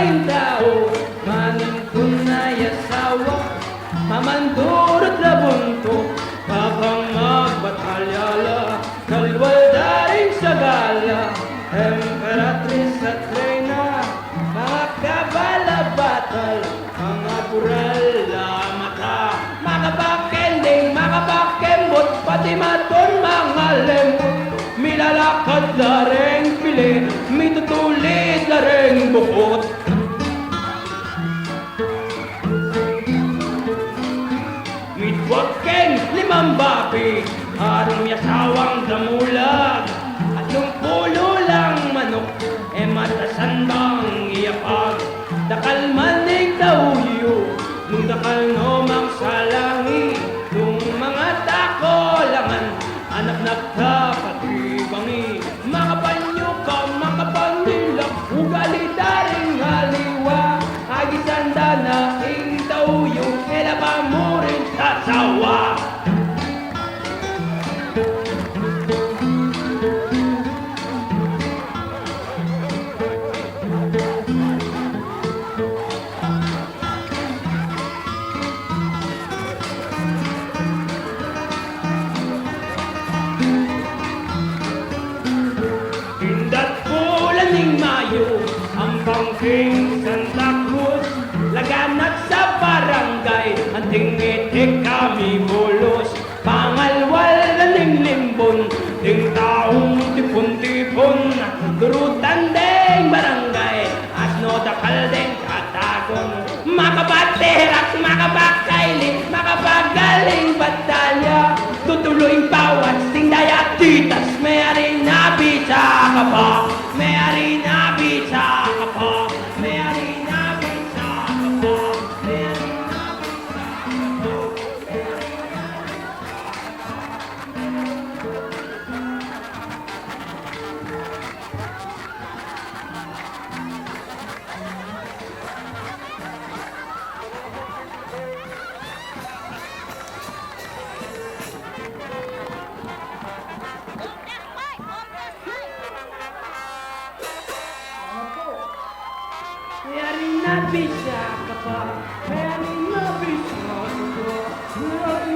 laing tao, manin kunay asawa, mamandurot na bunto, habang magbatalya la, kalwal daing sagala, Emperatriz at Reyna, mga kabalabatal, mga pural na mata, mga bakending, mga bakembot, pati maton mga lemot, milalakad na ring pili, may tutulid na ring bukot. Midwakeng limang babi, harong yasawang damulag, at nung pulo lang manok, e matasan bang iyapag, dakal manig dauyo, nung dakal nomang salangi, nung mga takolangan, anak nagkapatibangi, makapanyo ka, makapanilak, ugali daring haliwa, agisanda na ing dauyo, elaba mo rin sasawa. Ang bangking Santa Cruz, laganat sa barangay, anting itik kami bulos, pangalwal na limbon, ting taong tipon-tipon, durutan deng barangay, asno dakal deng katagon, makabaterak, makabakaili, makabagaling batalya, tutuloy bawat sindaya titas, may arena bisa ka pa, may arena bisa ka pa, may arena bisa ka pa, may arena bisa Mayari na bisa ka pa, mayari na bisa ka pa, mayari